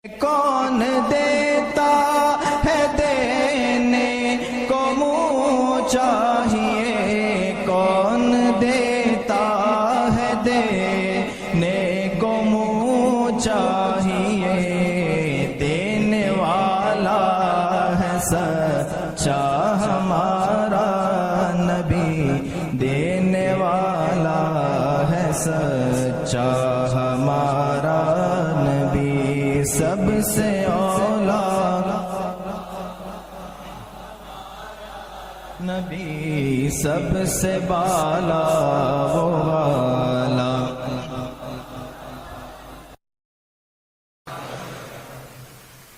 کون دیتا ہے دینے کو منہ چاہیے، کون دیتا ہے دینے کو منہ چاہیے، دینے والا ہے سچا ہمارا نبی، دینے والا ہے سچا ہمارا نبی، سب سے اولا نبی، سب سے بالا وہ والا۔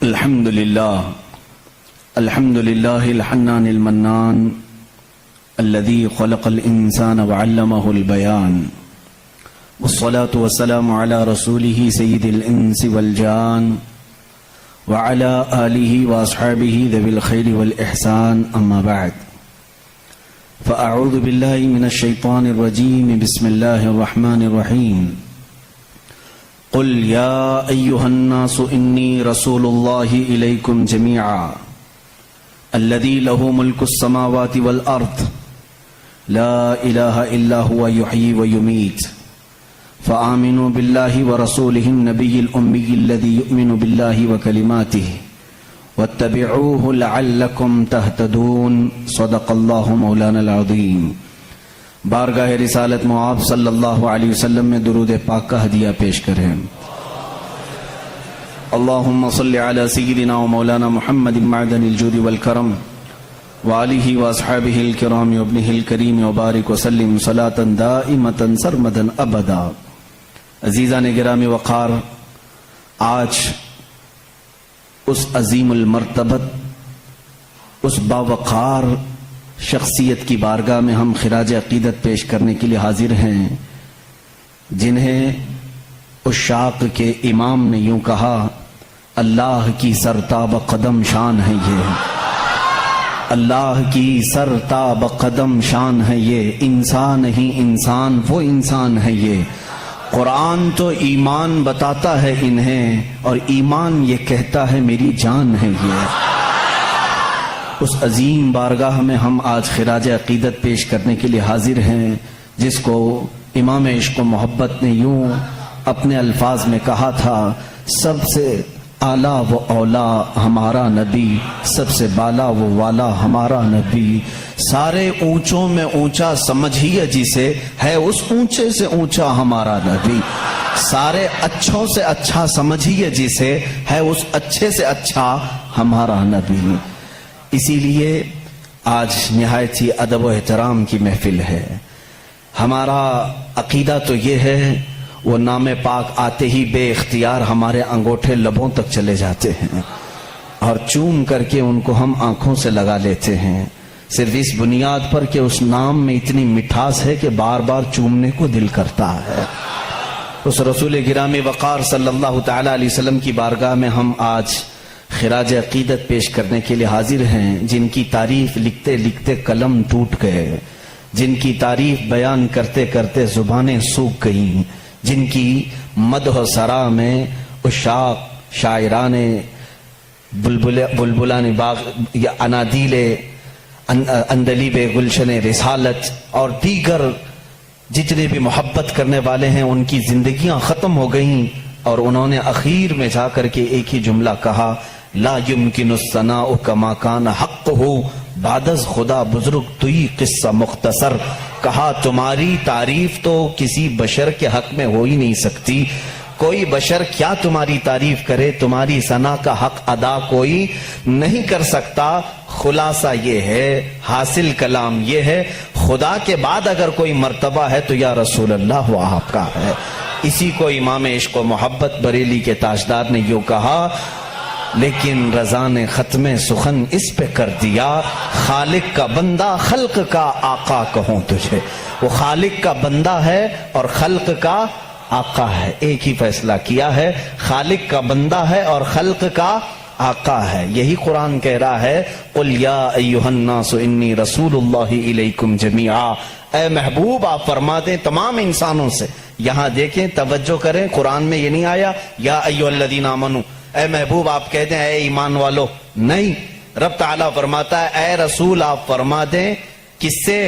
الحمد لله الحنان المنان الذي خلق الإنسان وعلمه البيان، والصلاة والسلام على رسوله سيد الإنس والجان وعلى آله وأصحابه ذوي الخير والإحسان، أما بعد، فأعوذ بالله من الشيطان الرجيم، بسم الله الرحمن الرحيم، قل يا أيها الناس إني رسول الله إليكم جميعا الذي له ملك السماوات والأرض لا إله إلا هو يحيي ويميت، فآمنوا بالله ورسوله النبي الأمي الذي يؤمن بالله وكلماته واتبعوه لعلكم تهتدون، صدق الله مولانا العظيم۔ بارگاہ رسالت معاب صلی اللہ علیہ وسلم میں درود پاک کا ہدیہ پیش کریں۔ اللہم صلی علی سیدنا و مولانا محمد معدن الجود والکرم وآلہ واصحابہ الکرام وابنہ الکریم وبارک وسلم صلاة دائمتا سرمدا ابدا۔ عزیزان گرامی وقار، آج اس عظیم المرتبت، اس باوقار شخصیت کی بارگاہ میں ہم خراج عقیدت پیش کرنے کے لیے حاضر ہیں، جنہیں عشاق کے امام نے یوں کہا، اللہ کی سرتاب قدم شان ہے یہ، اللہ کی سرتاب قدم شان ہے یہ، انسان ہی انسان وہ انسان ہے یہ، قرآن تو ایمان بتاتا ہے انہیں اور ایمان یہ کہتا ہے میری جان ہے یہ۔ اس عظیم بارگاہ میں ہم آج خراج عقیدت پیش کرنے کے لیے حاضر ہیں، جس کو امام عشق و محبت نے یوں اپنے الفاظ میں کہا تھا، سب سے اعلیٰ و اولا ہمارا نبی، سب سے بالا و والا ہمارا نبی، سارے اونچوں میں اونچا سمجھیے جسے، ہے اس اونچے سے اونچا ہمارا نبی، سارے اچھوں سے اچھا سمجھیے جسے، ہے اس اچھے سے اچھا ہمارا نبی۔ اسی لیے آج نہایت ہی ادب و احترام کی محفل ہے۔ ہمارا عقیدہ تو یہ ہے، وہ نام پاک آتے ہی بے اختیار ہمارے انگوٹھے لبوں تک چلے جاتے ہیں اور چوم کر کے ان کو ہم آنکھوں سے لگا لیتے ہیں، صرف اس بنیاد پر کہ اس نام میں اتنی مٹھاس ہے کہ بار بار چومنے کو دل کرتا ہے۔ اس رسول گرامی وقار صلی اللہ تعالی علیہ وسلم کی بارگاہ میں ہم آج خراج عقیدت پیش کرنے کے لیے حاضر ہیں، جن کی تعریف لکھتے لکھتے قلم ٹوٹ گئے، جن کی تعریف بیان کرتے کرتے زبانیں سوکھ گئیں، جن کی مدح و ثنا میں عشاق، شاعران بلبلان باغ یا انادیل اندلیب گلشن رسالت اور دیگر جتنے بھی محبت کرنے والے ہیں، ان کی زندگیاں ختم ہو گئیں، اور انہوں نے اخیر میں جا کر کے ایک ہی جملہ کہا، لا یمکن الثناء کما کان حق ہو بعد از خدا بزرگ توئی قصہ مختصر، کہا تمہاری تعریف تو کسی بشر کے حق میں ہو ہی نہیں سکتی، کوئی بشر کیا تمہاری تعریف کرے، تمہاری ثنا کا حق ادا کوئی نہیں کر سکتا۔ خلاصہ یہ ہے، حاصل کلام یہ ہے، خدا کے بعد اگر کوئی مرتبہ ہے تو یا رسول اللہ وہ آپ کا ہے۔ اسی کو امام عشق و محبت بریلی کے تاجدار نے یوں کہا، لیکن رضا نے ختم سخن اس پہ کر دیا، خالق کا بندہ خلق کا آقا کہوں تجھے۔ وہ خالق کا بندہ ہے اور خلق کا آقا ہے، ایک ہی فیصلہ کیا ہے، خالق کا بندہ ہے اور خلق کا آقا ہے۔ یہی قرآن کہہ رہا ہے، قل یا ایھا الناس انی رسول اللہ الیکم جمیعا، اے محبوب آپ فرما دیں تمام انسانوں سے۔ یہاں دیکھیں، توجہ کریں، قرآن میں یہ نہیں آیا یا ایھا الذین آمنوا، اے محبوب آپ کہہ دیں اے ایمان والو، نہیں، رب تعالیٰ فرماتا ہے اے رسول آپ فرما دیں کس سے؟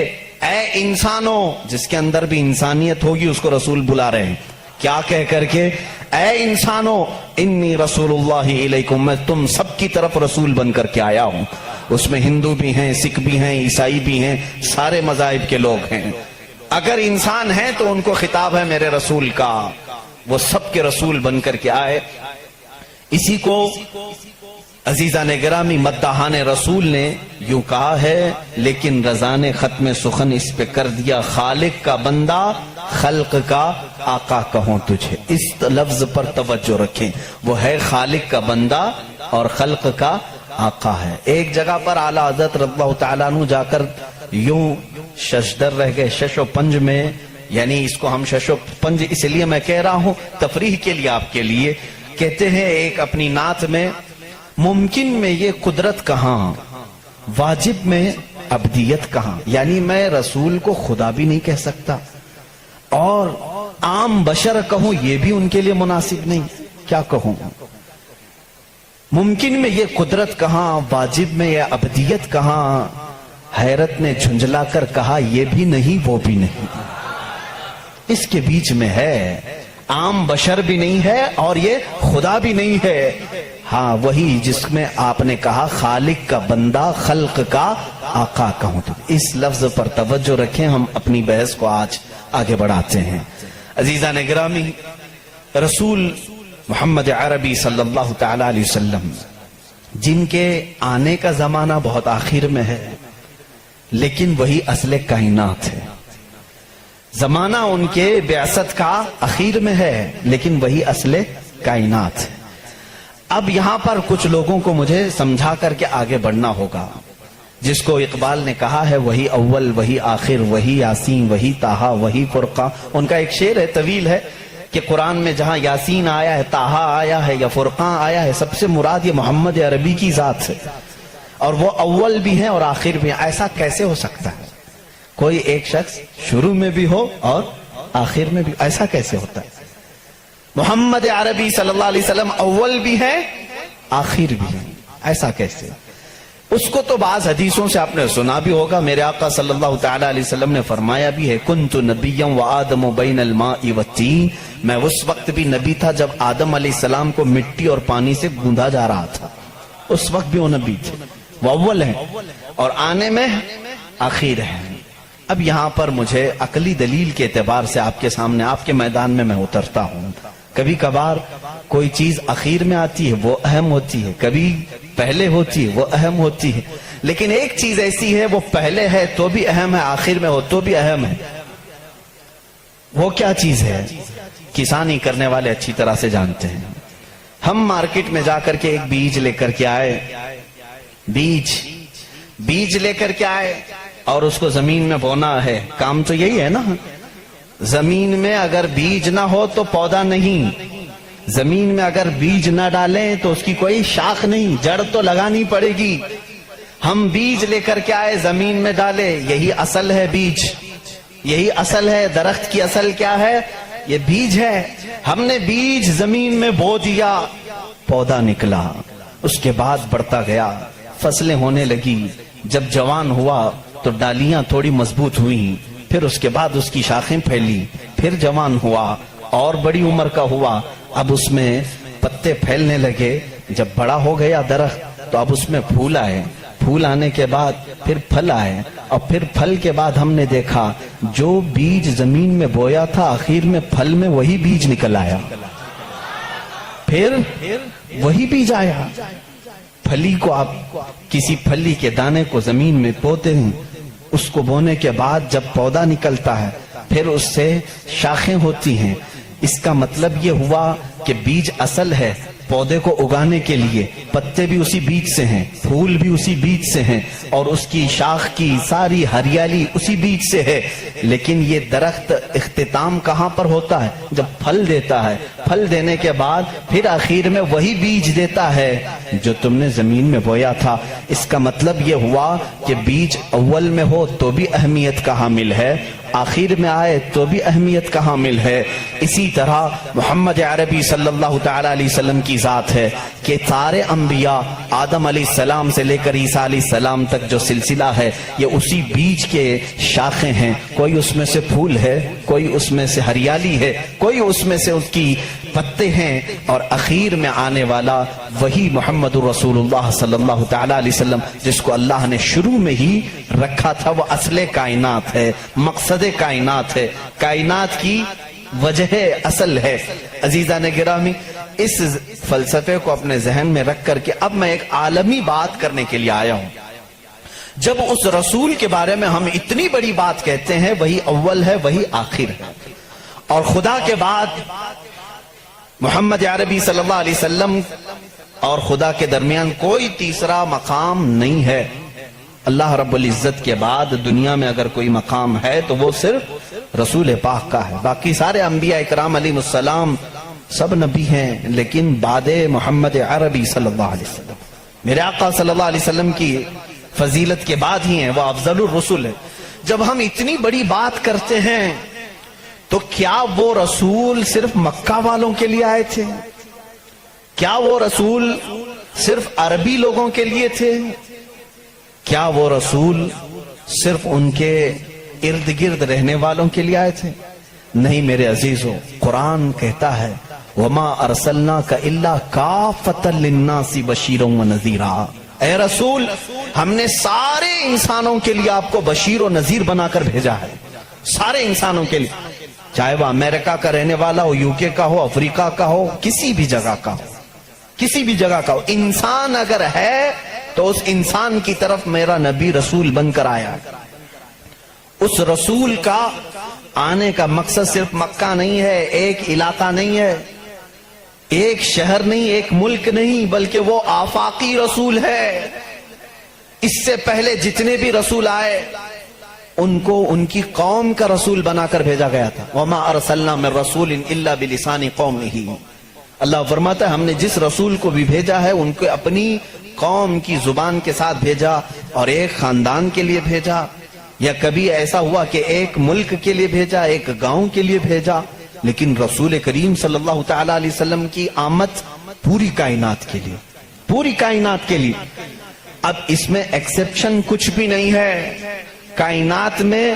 اے انسانوں، جس کے اندر بھی انسانیت ہوگی اس کو رسول بلا رہے ہیں، کیا کہہ کر کے؟ اے انسانوں انی رسول اللہ علیکم، میں تم سب کی طرف رسول بن کر کے آیا ہوں۔ اس میں ہندو بھی ہیں، سکھ بھی ہیں، عیسائی بھی ہیں، سارے مذاہب کے لوگ ہیں۔ اگر انسان ہیں تو ان کو خطاب ہے میرے رسول کا، وہ سب کے رسول بن کر کے آئے۔ اسی کو عزیزان گرامی مداحان رسول نے یوں کہا ہے، لیکن رضا نے ختم سخن اس پہ کر دیا، خالق کا بندہ خلق کا آقا کہوں تجھے۔ اس لفظ پر توجہ رکھیں، وہ ہے خالق کا بندہ اور خلق کا آقا ہے۔ ایک جگہ پر اعلیٰ حضرت رضی اللہ تعالیٰ عنہ جا کر یوں ششدر رہ گئے، شش و پنج میں، یعنی اس کو ہم شش و پنج اس لیے میں کہہ رہا ہوں تفریح کے لیے آپ کے لیے، کہتے ہیں ایک اپنی نعت میں، ممکن میں یہ قدرت کہاں، واجب میں عبدیت کہاں، یعنی میں رسول کو خدا بھی نہیں کہہ سکتا اور عام بشر کہوں یہ بھی ان کے لیے مناسب نہیں، کیا کہوں؟ ممکن میں یہ قدرت کہاں، واجب میں یہ عبدیت کہاں؟ حیرت نے جھنجلا کر کہا یہ بھی نہیں وہ بھی نہیں، اس کے بیچ میں ہے، عام بشر بھی نہیں ہے اور یہ خدا بھی نہیں ہے۔ ہاں وہی جس میں آپ نے کہا خالق کا بندہ خلق کا آقا کہوں تو، اس لفظ پر توجہ رکھیں، ہم اپنی بحث کو آج آگے بڑھاتے ہیں۔ عزیزان گرامی، رسول محمد عربی صلی اللہ تعالی علیہ وسلم جن کے آنے کا زمانہ بہت آخر میں ہے، لیکن وہی اصل کائنات ہے، زمانہ ان کے بعثت کا اخیر میں ہے لیکن وہی اصل کائنات ہے۔ اب یہاں پر کچھ لوگوں کو مجھے سمجھا کر کے آگے بڑھنا ہوگا، جس کو اقبال نے کہا ہے وہی اول وہی آخر وہی یاسین وہی طٰہٰ وہی فرقان۔ ان کا ایک شعر ہے طویل ہے کہ قرآن میں جہاں یاسین آیا ہے، طٰہٰ آیا ہے یا فرقان آیا ہے، سب سے مراد یہ محمد عربی کی ذات ہے، اور وہ اول بھی ہیں اور آخر بھی ہیں۔ ایسا کیسے ہو سکتا ہے کوئی ایک شخص شروع میں بھی ہو اور آخر میں بھی؟ ایسا کیسے ہوتا ہے؟ محمد عربی صلی اللہ علیہ وسلم اول بھی ہے آخر بھی ہے، ایسا کیسے؟ اس کو تو بعض حدیثوں سے آپ نے سنا بھی ہوگا، میرے آقا صلی اللہ تعالی علیہ وسلم نے فرمایا بھی ہے، کنت نبیا وآدم بین الماء والطین، میں اس وقت بھی نبی تھا جب آدم علیہ السلام کو مٹی اور پانی سے گوندھا جا رہا تھا، اس وقت بھی وہ نبی تھے، وہ اول ہیں اور آنے میں آخر ہیں۔ اب یہاں پر مجھے عقلی دلیل کے اعتبار سے آپ کے سامنے، آپ کے میدان میں میں اترتا ہوں۔ کبھی کبھار کوئی چیز اخیر میں آتی ہے وہ اہم ہوتی ہے، کبھی پہلے ہوتی ہے وہ اہم ہوتی ہے، لیکن ایک چیز ایسی ہے وہ پہلے ہے تو بھی اہم ہے، آخر میں ہو تو بھی اہم ہے۔ وہ کیا چیز ہے؟ کسانی کرنے والے اچھی طرح سے جانتے ہیں۔ ہم مارکیٹ میں جا کر کے ایک بیج لے کر کے آئے، بیج لے کر کے آئے اور اس کو زمین میں بونا ہے، کام تو یہی ہے نا۔ زمین میں اگر بیج نہ ہو تو پودا نہیں، زمین میں اگر بیج نہ ڈالیں تو اس کی کوئی شاخ نہیں، جڑ تو لگانی پڑے گی۔ ہم بیج لے کر کے آئے، زمین میں ڈالے، یہی اصل ہے بیج، یہی اصل ہے۔ درخت کی اصل کیا ہے؟ یہ بیج ہے۔ ہم نے بیج زمین میں بو دیا، پودا نکلا، اس کے بعد بڑھتا گیا، فصلیں ہونے لگی، جب جوان ہوا تو ڈالیاں تھوڑی مضبوط ہوئیں، پھر اس کے بعد اس کی شاخیں پھیلی، پھر جوان ہوا اور بڑی عمر کا ہوا، اب اس میں پتے پھیلنے لگے، جب بڑا ہو گیا درخت تو اب اس میں پھول آئے، پھول آنے کے بعد پھر پھل آئے، اور پھر پھل کے بعد ہم نے دیکھا جو بیج زمین میں بویا تھا آخر میں پھل میں وہی بیج نکل آیا، پھر وہی بیج آیا۔ پھلی کو آپ کسی پھلی کے دانے کو زمین میں بوتے ہیں، اس کو بونے کے بعد جب پودا نکلتا ہے پھر اس سے شاخیں ہوتی ہیں۔ اس کا مطلب یہ ہوا کہ بیج اصل ہے، پودے کو اگانے کے لیے پتے بھی اسی بیج سے ہیں، پھول بھی اسی بیج سے ہیں، اور اس کی شاخ کی ساری ہریالی اسی بیج سے ہے۔ لیکن یہ درخت اختتام کہاں پر ہوتا ہے؟ جب پھل دیتا ہے، پھل دینے کے بعد پھر آخر میں وہی بیج دیتا ہے جو تم نے زمین میں بویا تھا۔ اس کا مطلب یہ ہوا کہ بیج اول میں ہو تو بھی اہمیت کا حامل ہے آخر میں آئے تو بھی اہمیت کا حامل ہے۔ اسی طرح محمد عربی صلی اللہ تعالی علیہ وسلم کی ذات ہے کہ سارے انبیاء آدم علیہ السلام سے لے کر عیسیٰ علیہ السلام تک جو سلسلہ ہے یہ اسی بیج کے شاخیں ہیں، کوئی اس میں سے پھول ہے، کوئی اس میں سے ہریالی ہے، کوئی اس میں سے اس کی پتے ہیں، اور اخیر میں آنے والا وہی محمد رسول اللہ صلی اللہ تعالی علیہ وسلم جس کو اللہ نے شروع میں ہی رکھا تھا۔ وہ اصل کائنات ہے، مقصد کائنات ہے، کائنات کی وجہ اصل ہے۔ عزیزان گرامی، اس فلسفے کو اپنے ذہن میں رکھ کر کے اب میں ایک عالمی بات کرنے کے لیے آیا ہوں۔ جب اس رسول کے بارے میں ہم اتنی بڑی بات کہتے ہیں، وہی اول ہے، وہی آخر ہے، اور خدا کے بعد محمد عربی صلی اللہ علیہ وسلم اور خدا کے درمیان کوئی تیسرا مقام نہیں ہے۔ اللہ رب العزت کے بعد دنیا میں اگر کوئی مقام ہے تو وہ صرف رسول پاک کا ہے۔ باقی سارے انبیاء اکرام علیہ السلام سب نبی ہیں، لیکن بعد محمد عربی صلی اللہ علیہ وسلم، میرے آقا صلی اللہ علیہ وسلم کی فضیلت کے بعد ہی ہیں، وہ افضل الرسل ہے۔ جب ہم اتنی بڑی بات کرتے ہیں تو کیا وہ رسول صرف مکہ والوں کے لیے آئے تھے؟ کیا وہ رسول صرف عربی لوگوں کے لیے تھے؟ کیا وہ رسول صرف ان کے ارد گرد رہنے والوں کے لیے آئے تھے؟ نہیں میرے عزیزو، قرآن کہتا ہے وَمَا أَرْسَلْنَاكَ إِلَّا كَافَةً لِلنَّاسِ بَشِيرًا وَنَذِيرًا، اے رسول ہم نے سارے انسانوں کے لیے آپ کو بشیر و نذیر بنا کر بھیجا ہے، سارے انسانوں کے لیے، چاہے وہ امریکہ کا رہنے والا ہو، UK کا ہو، افریقہ کا ہو، کسی بھی جگہ کا ہو، کسی بھی جگہ کا ہو، انسان اگر ہے تو اس انسان کی طرف میرا نبی رسول بن کر آیا۔ اس رسول کا آنے کا مقصد صرف مکہ نہیں ہے، ایک علاقہ نہیں ہے، ایک شہر نہیں، ایک ملک نہیں، بلکہ وہ آفاقی رسول ہے۔ اس سے پہلے جتنے بھی رسول آئے ان کو ان کی قوم کا رسول بنا کر بھیجا گیا تھا۔ وَمَا أَرْسَلْنَا مِن رَّسُولٍ إِلَّا بِلِسَانِ قَوْمِهِ، اللہ فرماتا ہے ہم نے جس رسول کو بھی بھیجا ہے ان کو اپنی قوم کی زبان کے ساتھ بھیجا، اور ایک خاندان کے لیے بھیجا، یا کبھی ایسا ہوا کہ ایک ملک کے لیے بھیجا، ایک گاؤں کے لیے بھیجا، لیکن رسول کریم صلی اللہ تعالی علیہ وسلم کی آمد پوری کائنات کے لیے، پوری کائنات کے لیے۔ اب اس میں ایکسپشن کچھ بھی نہیں ہے، کائنات میں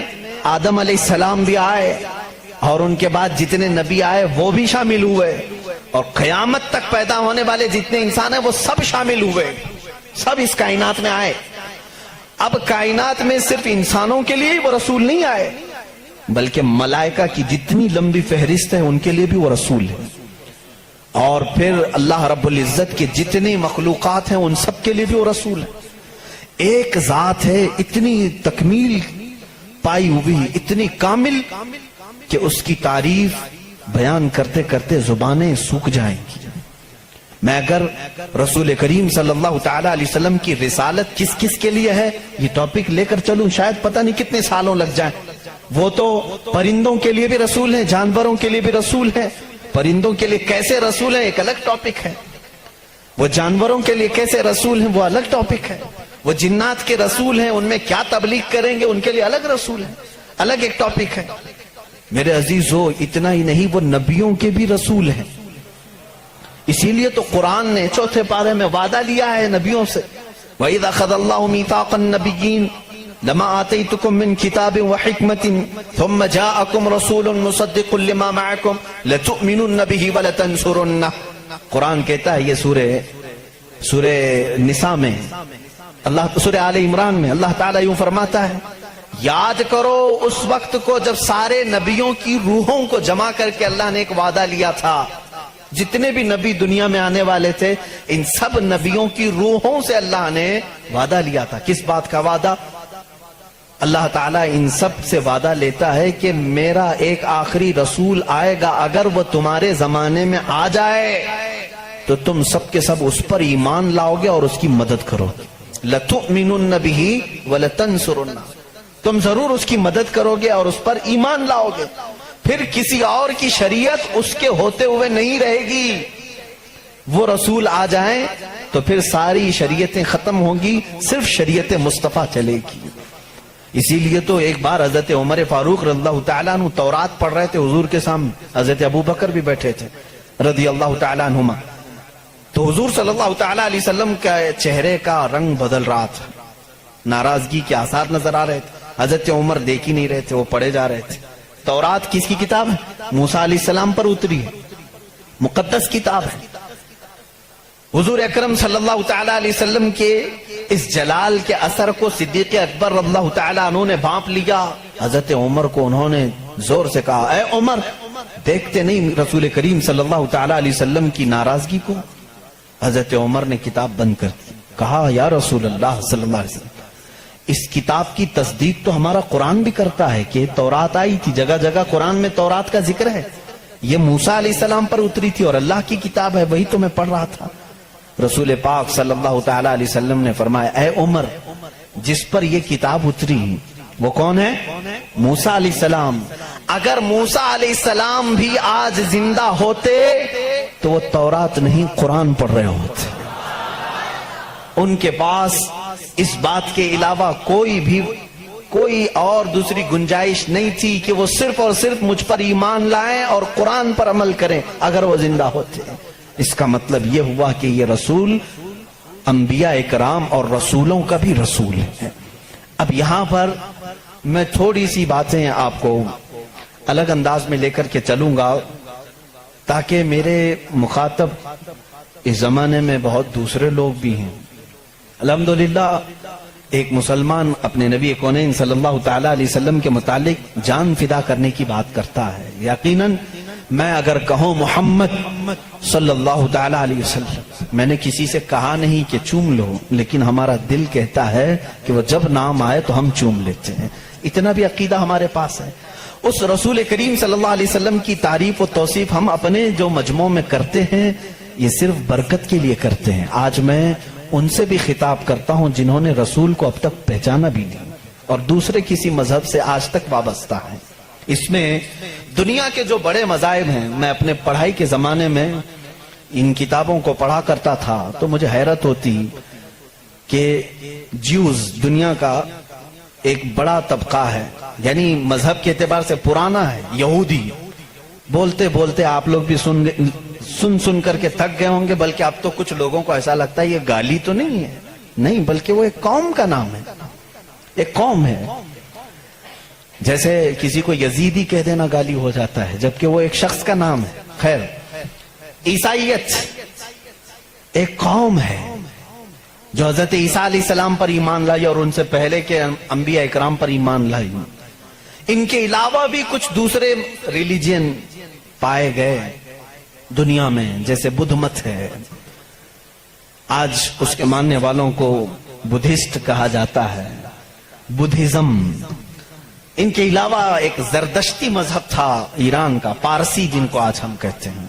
آدم علیہ السلام بھی آئے، اور ان کے بعد جتنے نبی آئے وہ بھی شامل ہوئے، اور قیامت تک پیدا ہونے والے جتنے انسان ہیں وہ سب شامل ہوئے، سب اس کائنات میں آئے۔ اب کائنات میں صرف انسانوں کے لیے وہ رسول نہیں آئے، بلکہ ملائکہ کی جتنی لمبی فہرست ہے ان کے لیے بھی وہ رسول ہے، اور پھر اللہ رب العزت کے جتنی مخلوقات ہیں ان سب کے لیے بھی وہ رسول ہے۔ ایک ذات ہے اتنی تکمیل پائی ہوئی، اتنی کامل کہ اس کی تعریف بیان کرتے کرتے زبانیں سوکھ جائیں گی۔ میں اگر رسول کریم صلی اللہ تعالی علیہ وسلم کی رسالت کس کس کے لیے ہے یہ ٹاپک لے کر چلوں، شاید پتہ نہیں کتنے سالوں لگ جائیں۔ وہ تو پرندوں کے لیے بھی رسول ہیں، جانوروں کے لیے بھی رسول ہیں۔ پرندوں کے لیے کیسے رسول ہیں ایک الگ ٹاپک ہے، وہ جانوروں کے لیے کیسے رسول ہیں وہ الگ ٹاپک ہے، وہ جنات کے رسول ہیں، ان میں کیا تبلیغ کریں گے ان کے لیے الگ رسول ہے، الگ ایک ٹاپک ہے۔ میرے عزیزو، اتنا ہی نہیں، وہ نبیوں کے بھی رسول ہیں۔ اسی لیے تو قرآن نے چوتھے پارے میں وعدہ لیا ہے نبیوں سے، وَإِذَا أَخَذَ اللَّهُ مِيثَاقَ النَّبِيِّينَ لَمَا آتَيْتُكُم مِّن كِتَابٍ وَحِكْمَةٍ ثُمَّ جَاءَكُمْ رَسُولٌ مُصَدِّقٌ لِّمَا مَعَكُمْ لَتُؤْمِنُنَّ بِهِ وَلَتَنصُرُنَّهُ۔ قرآن کہتا ہے، یہ سورہ نساء میں، سورہ آل عمران میں اللہ تعالیٰ یوں فرماتا ہے، یاد کرو اس وقت کو جب سارے نبیوں کی روحوں کو جمع کر کے اللہ نے ایک وعدہ لیا تھا۔ جتنے بھی نبی دنیا میں آنے والے تھے ان سب نبیوں کی روحوں سے اللہ نے وعدہ لیا تھا۔ کس بات کا وعدہ؟ اللہ تعالیٰ ان سب سے وعدہ لیتا ہے کہ میرا ایک آخری رسول آئے گا، اگر وہ تمہارے زمانے میں آ جائے تو تم سب کے سب اس پر ایمان لاؤ گے اور اس کی مدد کرو گے۔ لَتُؤْمِنُنَّ بِهِ وَلَتَنْصُرُنَّهُ، تم ضرور اس کی مدد کرو گے اور اس پر ایمان لاؤ گے۔ پھر کسی اور کی شریعت اس کے ہوتے ہوئے نہیں رہے گی، وہ رسول آ جائیں تو پھر ساری شریعتیں ختم ہوں گی، صرف شریعت مصطفیٰ چلے گی۔ اسی لیے تو ایک بار حضرت عمر فاروق رضی اللہ تعالیٰ عنہ تورات پڑھ رہے تھے حضور کے سامنے، حضرت ابو بکر بھی بیٹھے تھے رضی اللہ تعالیٰ عنہما، تو حضور صلی اللہ تعالیٰ علیہ وسلم کا چہرے کا رنگ بدل رہا تھا، ناراضگی کے آثار نظر آ رہے تھے، حضرت عمر دیکھ ہی نہیں رہے تھے، وہ پڑھے جا رہے تھے۔ تورات کس کی کتاب ہے؟ موسیٰ علیہ السلام پر اتری ہے، مقدس کتاب ہے۔ حضور اکرم صلی اللہ تعالیٰ علیہ وسلم کے اس جلال کے اثر کو صدیق اکبر رضی اللہ تعالیٰ عنہ نے بانپ لیا۔ حضرت عمر کو انہوں نے زور سے کہا، اے عمر دیکھتے نہیں رسول کریم صلی اللہ تعالیٰ علیہ وسلم کی ناراضگی کو؟ حضرت عمر نے کتاب بند کر دی، کہا یا رسول اللہ صلی اللہ علیہ وسلم، اس کتاب کی تصدیق تو ہمارا قرآن بھی کرتا ہے کہ تورات آئی تھی، جگہ جگہ قرآن میں تورات کا ذکر ہے، یہ موسیٰ علیہ السلام پر اتری تھی اور اللہ کی کتاب ہے، وہی تو میں پڑھ رہا تھا۔ رسول پاک صلی اللہ تعالیٰ علیہ وسلم نے فرمایا، اے عمر جس پر یہ کتاب اتری وہ کون ہے؟ موسیٰ علیہ السلام۔ اگر موسیٰ علیہ السلام بھی آج زندہ ہوتے تو وہ تورات نہیں قرآن پڑھ رہے ہوتے۔ ان کے پاس اس بات کے علاوہ کوئی اور دوسری گنجائش نہیں تھی کہ وہ صرف اور صرف مجھ پر ایمان لائیں اور قرآن پر عمل کریں اگر وہ زندہ ہوتے۔ اس کا مطلب یہ ہوا کہ یہ رسول انبیاء اکرام اور رسولوں کا بھی رسول ہے۔ اب یہاں پر میں تھوڑی سی باتیں آپ کو الگ انداز میں لے کر کے چلوں گا تاکہ میرے مخاطب اس زمانے میں بہت دوسرے لوگ بھی ہیں۔ الحمدللہ ایک مسلمان اپنے نبی کونین صلی اللہ تعالیٰ علیہ وسلم کے متعلق جان فدا کرنے کی بات کرتا ہے۔ یقیناً میں اگر کہوں محمد صلی اللہ تعالیٰ علیہ وسلم، میں نے کسی سے کہا نہیں کہ چوم لو، لیکن ہمارا دل کہتا ہے کہ وہ جب نام آئے تو ہم چوم لیتے ہیں، اتنا بھی عقیدہ ہمارے پاس ہے۔ اس رسول کریم صلی اللہ علیہ وسلم کی تعریف و توصیف ہم اپنے جو مجموع میں کرتے ہیں یہ صرف برکت کے لیے کرتے ہیں۔ آج میں ان سے بھی خطاب کرتا ہوں جنہوں نے رسول کو اب تک پہچانا بھی نہیں اور دوسرے کسی مذہب سے آج تک وابستہ ہیں۔ اس میں دنیا کے جو بڑے مذاہب ہیں، میں اپنے پڑھائی کے زمانے میں ان کتابوں کو پڑھا کرتا تھا تو مجھے حیرت ہوتی کہ جیوز دنیا کا ایک بڑا طبقہ ہے، یعنی مذہب کے اعتبار سے پرانا ہے، یہودی۔ بولتے بولتے آپ لوگ بھی سن کر کے تھک گئے ہوں گے، بلکہ اب تو کچھ لوگوں کو ایسا لگتا ہے یہ گالی تو نہیں ہے، نہیں بلکہ وہ ایک قوم کا نام ہے، ایک قوم ہے۔ جیسے کسی کو یزیدی کہہ دینا گالی ہو جاتا ہے جبکہ وہ ایک شخص کا نام ہے۔ خیر، عیسائیت ایک قوم ہے جو حضرت عیسیٰ علیہ السلام پر ایمان لائی اور ان سے پہلے کے انبیاء اکرام پر ایمان لائی۔ ان کے علاوہ بھی کچھ دوسرے ریلیجن پائے گئے دنیا میں، جیسے بدھ مت ہے، آج اس کے ماننے والوں کو بدھسٹ کہا جاتا ہے، بدھزم۔ ان کے علاوہ ایک زردشتی مذہب تھا ایران کا، پارسی جن کو آج ہم کہتے ہیں۔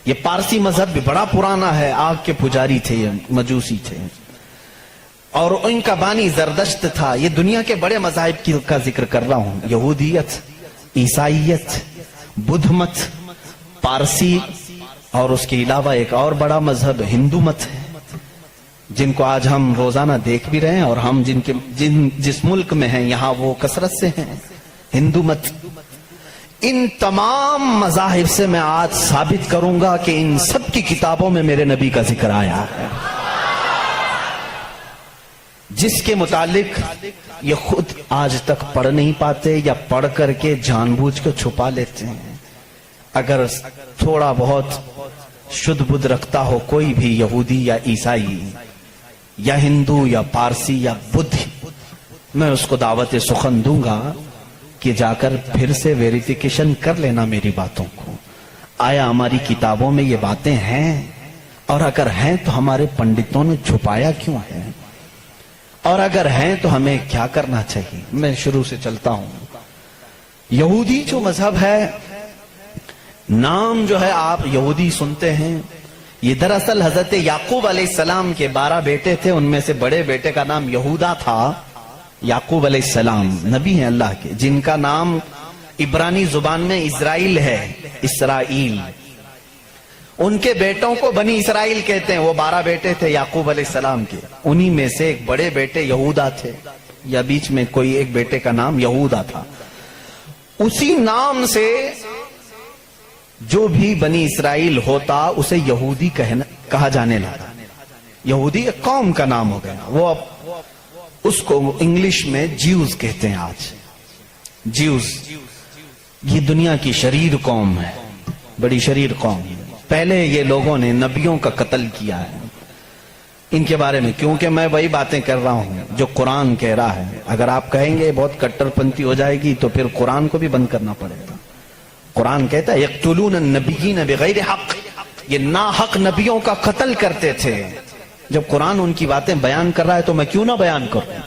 یہ پارسی مذہب بھی بڑا پرانا ہے، آگ کے پجاری تھے، مجوسی تھے، اور ان کا بانی زردشت تھا۔ یہ دنیا کے بڑے مذاہب کا ذکر کر رہا ہوں، یہودیت، عیسائیت، بدھ مت، پارسی، اور اس کے علاوہ ایک اور بڑا مذہب ہندو مت ہے جن کو آج ہم روزانہ دیکھ بھی رہے ہیں، اور ہم جس ملک میں ہیں یہاں وہ کثرت سے ہیں، ہندو مت۔ ان تمام مذاہب سے میں آج ثابت کروں گا کہ ان سب کی کتابوں میں میرے نبی کا ذکر آیا ہے، جس کے متعلق یہ خود آج تک پڑھ نہیں پاتے یا پڑھ کر کے جان بوجھ کے چھپا لیتے ہیں۔ اگر تھوڑا بہت شدھ بدھ رکھتا ہو کوئی بھی یہودی یا عیسائی یا ہندو یا پارسی یا بدھ، میں اس کو دعوت سخن دوں گا کہ جا کر پھر سے ویریفیکیشن کر لینا میری باتوں کو، آیا ہماری کتابوں میں یہ باتیں ہیں، اور اگر ہیں تو ہمارے پنڈتوں نے چھپایا کیوں ہے، اور اگر ہیں تو ہمیں کیا کرنا چاہیے۔ میں شروع سے چلتا ہوں۔ یہودی جو مذہب ہے، نام جو ہے آپ یہودی سنتے ہیں، یہ دراصل حضرت یعقوب علیہ السلام کے 12 بیٹے تھے، ان میں سے بڑے بیٹے کا نام یہودا تھا۔ یعقوب علیہ السلام نبی ہیں اللہ کے، جن کا نام عبرانی زبان میں اسرائیل ہے، اسرائیل۔ ان کے بیٹوں کو بنی اسرائیل کہتے ہیں، وہ 12 بیٹے تھے یعقوب علیہ السلام کے، انہی میں سے ایک بڑے بیٹے یہودا تھے یا بیچ میں کوئی ایک بیٹے کا نام یہودا تھا. اسی نام سے جو بھی بنی اسرائیل ہوتا اسے یہودی کہا جانے لگا. یہودی ایک قوم کا نام ہو گیا. وہ اس کو انگلش میں جیوز کہتے ہیں. آج جیوز یہ دنیا کی شریر قوم ہے, بڑی شریر قوم. پہلے یہ لوگوں نے نبیوں کا قتل کیا ہے. ان کے بارے میں کیونکہ میں وہی باتیں کر رہا ہوں جو قرآن کہہ رہا ہے. اگر آپ کہیں گے بہت کٹر پنتھی ہو جائے گی تو پھر قرآن کو بھی بند کرنا پڑے گا. قرآن کہتا ہے یقتلون النبیین بغیر حق, یہ ناحق نبیوں کا قتل کرتے تھے. جب قرآن ان کی باتیں بیان کر رہا ہے تو میں کیوں نہ بیان کروں.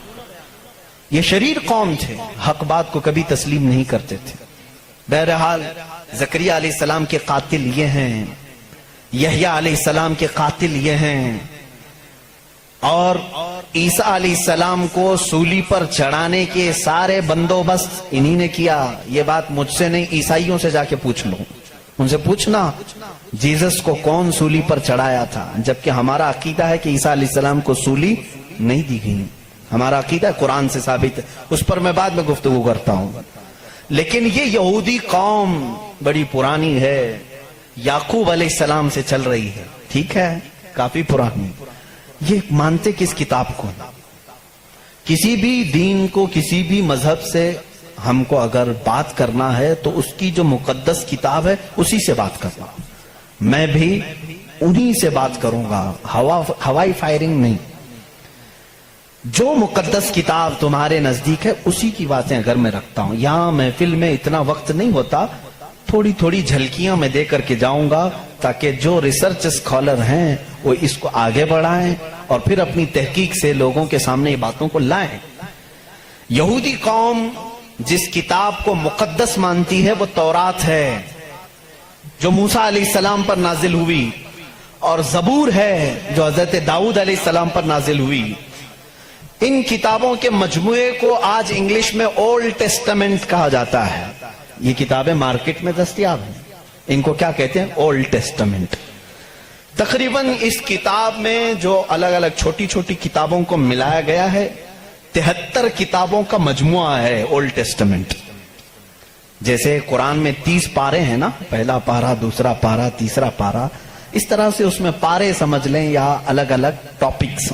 یہ شریر قوم تھے, حق بات کو کبھی تسلیم نہیں کرتے تھے. بہرحال زکریا علیہ السلام کے قاتل یہ ہیں, یحییٰ علیہ السلام کے قاتل یہ ہیں, اور عیسیٰ علیہ السلام کو سولی پر چڑھانے کے سارے بندوبست انہی نے کیا. یہ بات مجھ سے نہیں, عیسائیوں سے جا کے پوچھ لو. ان سے پوچھنا جیزس کو کون سولی پر چڑھایا تھا, جبکہ ہمارا عقیدہ ہے کہ عیسیٰ علیہ السلام کو سولی نہیں دی گئی. ہمارا عقیدہ قرآن سے ثابت ہے, اس پر میں بعد میں گفتگو کرتا ہوں. لیکن یہ یہودی قوم بڑی پرانی ہے, یعقوب علیہ السلام سے چل رہی ہے. ٹھیک ہے, کافی پرانی. یہ مانتے کس کتاب کو؟ کسی بھی دین کو, کسی بھی مذہب سے ہم کو اگر بات کرنا ہے تو اس کی جو مقدس کتاب ہے اسی سے بات کرنا. میں بھی انہی سے بات کروں گا, ہوائی فائرنگ نہیں. جو مقدس کتاب تمہارے نزدیک ہے اسی کی باتیں اگر میں رکھتا ہوں. یہاں محفل میں اتنا وقت نہیں ہوتا, تھوڑی تھوڑی جھلکیاں میں دے کر کے جاؤں گا تاکہ جو ریسرچ اسکالر ہیں وہ اس کو آگے بڑھائیں اور پھر اپنی تحقیق سے لوگوں کے سامنے یہ باتوں کو لائیں. یہودی قوم جس کتاب کو مقدس مانتی ہے وہ تورات ہے جو موسیٰ علیہ السلام پر نازل ہوئی, اور زبور ہے جو حضرت داؤد علیہ السلام پر نازل ہوئی. ان کتابوں کے مجموعے کو آج انگلش میں اولڈ ٹیسٹمنٹ کہا جاتا ہے. یہ کتابیں مارکیٹ میں دستیاب ہیں. ان کو کیا کہتے ہیں؟ Old testament. تقریباً اس کتاب میں جو الگ الگ چھوٹی چھوٹی کتابوں کو ملایا گیا ہے 73 کتابوں کا مجموعہ ہے اولڈ ٹیسٹمنٹ. جیسے قرآن میں 30 پارے ہیں نا, پہلا پارا, دوسرا پارا, تیسرا پارا, اس طرح سے اس میں پارے سمجھ لیں یا الگ الگ ٹاپکس.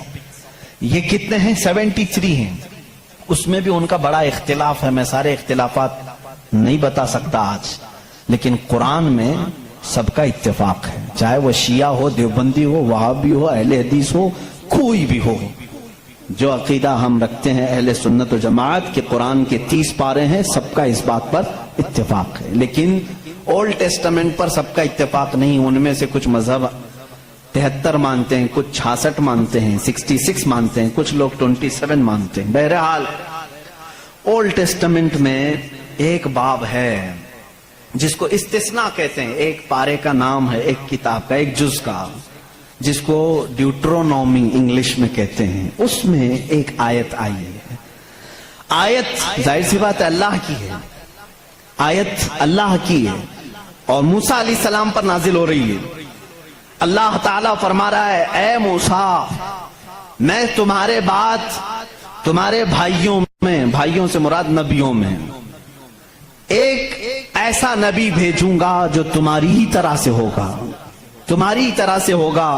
یہ کتنے ہیں؟ 73 ہیں. اس میں بھی ان کا بڑا اختلاف ہے. میں سارے اختلافات نہیں بتا سکتا آج, لیکن قرآن میں سب کا اتفاق ہے, چاہے وہ شیعہ ہو, دیوبندی ہو, وہابی ہو, اہل حدیث ہو, کوئی بھی ہو. جو عقیدہ ہم رکھتے ہیں اہل سنت و جماعت کے قرآن کے 30 پارے ہیں, سب کا اس بات پر اتفاق ہے. لیکن اولڈ ٹیسٹمنٹ پر سب کا اتفاق نہیں. ان میں سے کچھ مذہب 73 مانتے ہیں, کچھ 66 مانتے ہیں, 66 مانتے ہیں, کچھ لوگ 27 مانتے ہیں. بہرحال اولڈ ٹیسٹمنٹ میں ایک باب ہے جس کو استثناء کہتے ہیں. ایک پارے کا نام ہے, ایک کتاب کا, ایک جز کا, جس کو ڈیوٹرونومی انگلش میں کہتے ہیں. اس میں ایک آیت آئی ہے. آیت ظاہر سی بات ہے اللہ کی ہے, آیت اللہ کی ہے اور موسیٰ علیہ السلام پر نازل ہو رہی ہے. اللہ تعالیٰ فرما رہا ہے, اے موسیٰ میں تمہارے بعد تمہارے بھائیوں میں, بھائیوں سے مراد نبیوں میں, ایک ایسا نبی بھیجوں گا جو تمہاری ہی طرح سے ہوگا, تمہاری ہی طرح سے ہوگا,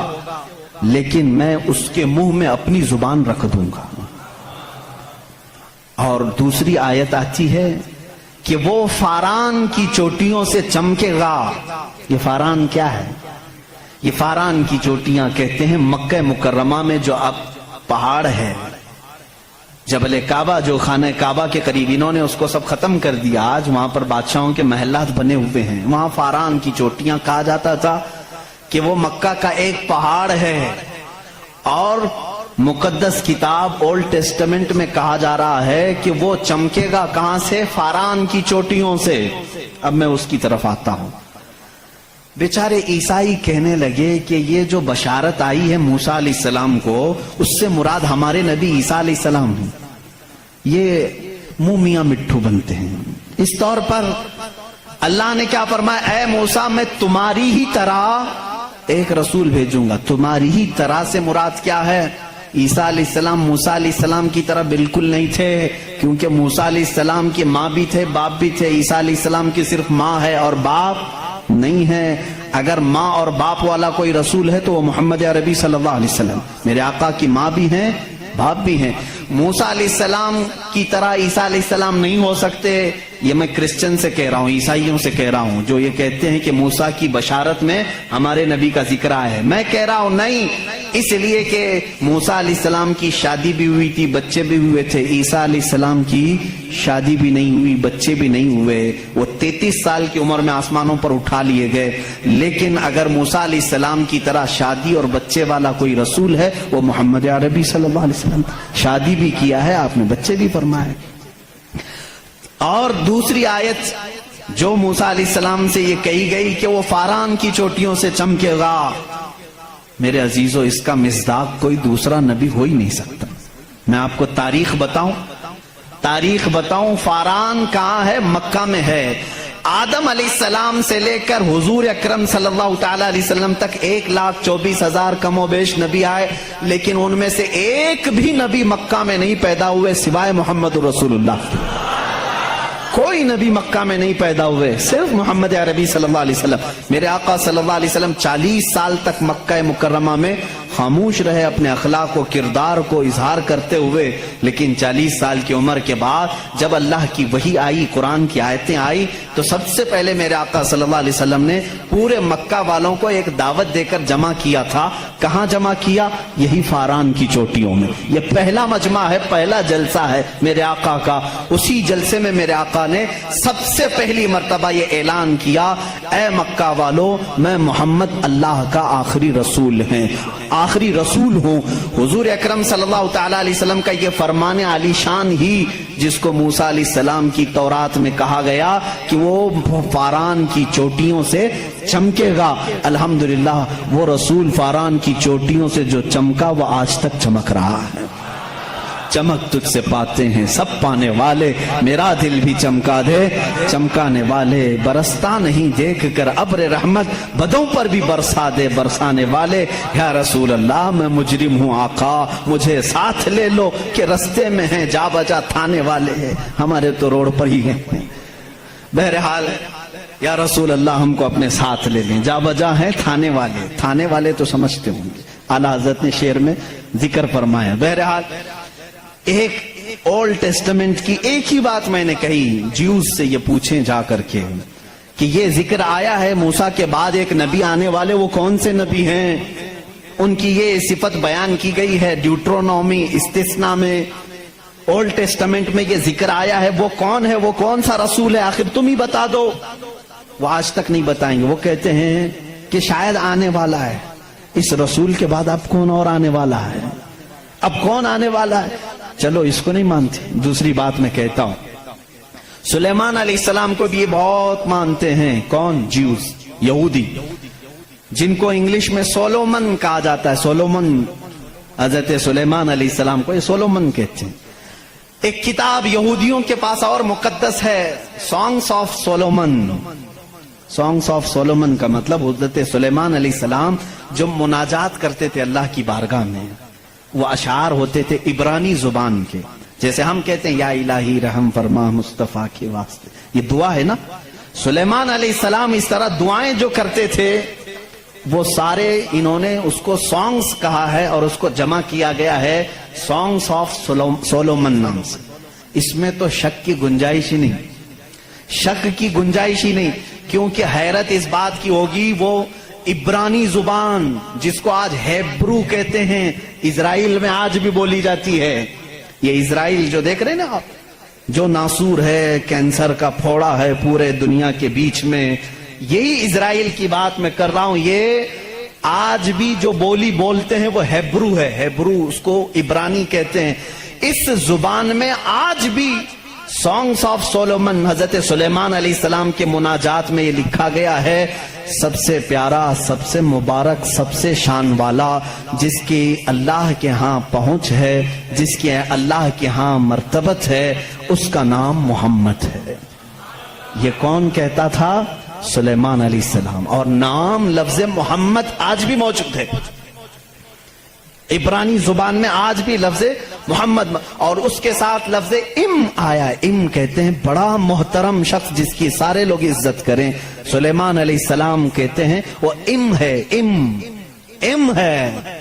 لیکن میں اس کے منہ میں اپنی زبان رکھ دوں گا. اور دوسری آیت آتی ہے کہ وہ فاران کی چوٹیوں سے چمکے گا. یہ فاران کیا ہے؟ یہ فاران کی چوٹیاں کہتے ہیں مکہ مکرمہ میں جو اب پہاڑ ہے, جبل کعبہ جو خانہ کعبہ کے قریب, انہوں نے اس کو سب ختم کر دیا. آج وہاں پر بادشاہوں کے محلات بنے ہوئے ہیں. وہاں فاران کی چوٹیاں کہا جاتا تھا کہ وہ مکہ کا ایک پہاڑ ہے. اور مقدس کتاب اولڈ ٹیسٹمنٹ میں کہا جا رہا ہے کہ وہ چمکے گا کہاں سے؟ فاران کی چوٹیوں سے. اب میں اس کی طرف آتا ہوں. بیچارے عیسائی کہنے لگے کہ یہ جو بشارت آئی ہے موسیٰ علیہ السلام کو, اس سے مراد ہمارے نبی عیسیٰ علیہ السلام ہیں. یہ منہ میاں مٹھو بنتے ہیں. اس طور پر اللہ نے کیا فرمایا, اے موسیٰ میں تمہاری ہی طرح ایک رسول بھیجوں گا. تمہاری ہی طرح سے مراد کیا ہے؟ عیسیٰ علیہ السلام موسیٰ علیہ السلام کی طرح بالکل نہیں تھے، کیونکہ موسیٰ علیہ السلام کی ماں بھی تھے، باپ بھی تھے. عیسیٰ علیہ السلام کی صرف ماں ہے اور باپ نہیں ہے. اگر ماں اور باپ والا کوئی رسول ہے تو وہ محمد عربی صلی اللہ علیہ وسلم. میرے آقا کی ماں بھی ہیں، باپ بھی ہیں. موسیٰ علیہ السلام کی طرح عیسیٰ علیہ السلام نہیں ہو سکتے. یہ میں کرسچن سے کہہ رہا ہوں، عیسائیوں سے کہہ رہا ہوں، جو یہ کہتے ہیں کہ موسیٰ کی بشارت میں ہمارے نبی کا ذکر آیا ہے. میں کہہ رہا ہوں نہیں، اس لیے کہ موسیٰ علیہ السلام کی شادی بھی ہوئی تھی، بچے بھی ہوئے تھے. عیسیٰ علیہ السلام کی شادی بھی نہیں ہوئی، بچے بھی نہیں ہوئے. وہ 33 سال کی عمر میں آسمانوں پر اٹھا لیے گئے. لیکن اگر موسیٰ علیہ السلام کی طرح شادی اور بچے والا کوئی رسول ہے وہ محمد عربی صلی اللہ علیہ وسلم. شادی بھی کیا ہے آپ نے، بچے بھی فرمائے. اور دوسری آیت جو موسیٰ علیہ السلام سے یہ کہی گئی کہ وہ فاران کی چوٹیوں سے چمکے گا، میرے عزیزو اس کا مصداق کوئی دوسرا نبی ہو ہی نہیں سکتا. میں آپ کو تاریخ بتاؤں فاران کہاں ہے؟ مکہ میں ہے. آدم علیہ السلام سے لے کر حضور اکرم صلی اللہ تعالی علیہ وسلم تک 1,24,000 کم و بیش نبی آئے، لیکن ان میں سے ایک بھی نبی مکہ میں نہیں پیدا ہوئے سوائے محمد رسول اللہ. کوئی نبی مکہ میں نہیں پیدا ہوئے، صرف محمد عربی صلی اللہ علیہ وسلم. میرے آقا صلی اللہ علیہ وسلم 40 سال تک مکہ مکرمہ میں خاموش رہے، اپنے اخلاق و کردار کو اظہار کرتے ہوئے. لیکن 40 سال کی عمر کے بعد جب اللہ کی وحی آئی، قرآن کی آیتیں آئی، تو سب سے پہلے میرے آقا صلی اللہ علیہ وسلم نے پورے مکہ والوں کو ایک دعوت دے کر جمع کیا تھا. کہاں جمع کیا؟ یہی فاران کی چوٹیوں میں. یہ پہلا مجمع ہے، پہلا جلسہ ہے میرے آقا کا. اسی جلسے میں میرے آقا نے سب سے پہلی مرتبہ یہ اعلان کیا، اے مکہ والو، میں محمد اللہ کا آخری رسول ہوں. حضور اکرم صلی اللہ تعالی علیہ وسلم کا یہ فرمان عالی شان ہی، جس کو موسیٰ علیہ السلام کی تورات میں کہا گیا کہ وہ فاران کی چوٹیوں سے چمکے گا، الحمدللہ وہ رسول فاران کی چوٹیوں سے جو چمکا وہ آج تک چمک رہا ہے. چمک تجھ سے پاتے ہیں سب پانے والے، میرا دل بھی چمکا دے چمکانے والے. برستا نہیں دیکھ کر ابر رحمت، بدوں پر بھی برسا دے برسانے والے. یا رسول اللہ میں مجرم ہوں آقا، مجھے ساتھ لے لو کہ رستے میں ہیں جا بجا تھانے والے. ہمارے تو روڈ پر ہی ہیں. بہرحال یا رسول اللہ ہم کو اپنے ساتھ لے لیں. جا بجا ہیں تھانے والے تو سمجھتے ہوں گے، اعلیٰ حضرت نے شعر میں ذکر فرمایا. بہرحال ایک اولڈ ٹیسٹمنٹ کی ایک ہی بات میں نے کہی، جیوز سے یہ پوچھیں جا کر کے کہ یہ ذکر آیا ہے موسیٰ کے بعد ایک نبی آنے والے، وہ کون سے نبی ہیں؟ ان کی یہ صفت بیان کی گئی ہے ڈیوٹرونومی استثناء میں. اولڈ ٹیسٹمنٹ میں یہ ذکر آیا ہے، وہ کون ہے، وہ کون سا رسول ہے، آخر تم ہی بتا دو. وہ آج تک نہیں بتائیں گے. وہ کہتے ہیں کہ شاید آنے والا ہے. اس رسول کے بعد اب کون اور آنے والا ہے؟ اب کون آنے والا ہے؟ چلو اس کو نہیں مانتے. دوسری بات میں کہتا ہوں، سلیمان علیہ السلام کو بھی بہت مانتے ہیں. کون؟ جیوز، یہودی، جن کو انگلش میں سولومن کہا جاتا ہے. سولومن، حضرت سلیمان علیہ السلام کو یہ سولومن کہتے ہیں. ایک کتاب یہودیوں کے پاس اور مقدس ہے، songs of Solomon. Songs of Solomon کا مطلب حضرت سلیمان علیہ السلام جو مناجات کرتے تھے اللہ کی بارگاہ میں، وہ اشعار ہوتے تھے عبرانی زبان کے. جیسے ہم کہتے ہیں یا الہی رحم فرما مصطفیٰ کے واسطے، یہ دعا ہے نا. سلیمان علیہ السلام اس طرح دعائیں جو کرتے تھے وہ سارے انہوں نے اس کو سانگز کہا ہے اور اس کو جمع کیا گیا ہے سانگس آف سولومن نام سے. اس میں تو شک کی گنجائش ہی نہیں، کیونکہ حیرت اس بات کی ہوگی وہ عبرانی زبان جس کو آج ہیبرو کہتے ہیں، اسرائیل میں آج بھی بولی جاتی ہے. یہ اسرائیل جو دیکھ رہے ہیں نا آپ، جو ناسور ہے، کینسر کا پھوڑا ہے پورے دنیا کے بیچ میں، یہی اسرائیل کی بات میں کر رہا ہوں. یہ آج بھی جو بولی بولتے ہیں وہ ہیبرو ہے. ہیبرو اس کو عبرانی کہتے ہیں. اس زبان میں آج بھی سانگس آف سولومن حضرت سلیمان علیہ السلام کے مناجات میں یہ لکھا گیا ہے، سب سے پیارا، سب سے مبارک، سب سے شان والا، جس کی اللہ کے ہاں پہنچ ہے، جس کی اللہ کے ہاں مرتبت ہے، اس کا نام محمد ہے. یہ کون کہتا تھا؟ سلیمان علیہ السلام. اور نام لفظ محمد آج بھی موجود ہے. عبرانی زبان میں آج بھی لفظ محمد اور اس کے ساتھ لفظ ام آیا. ام کہتے ہیں بڑا محترم شخص جس کی سارے لوگ عزت کریں. سلیمان علیہ السلام کہتے ہیں وہ ام ہے, ام ہے.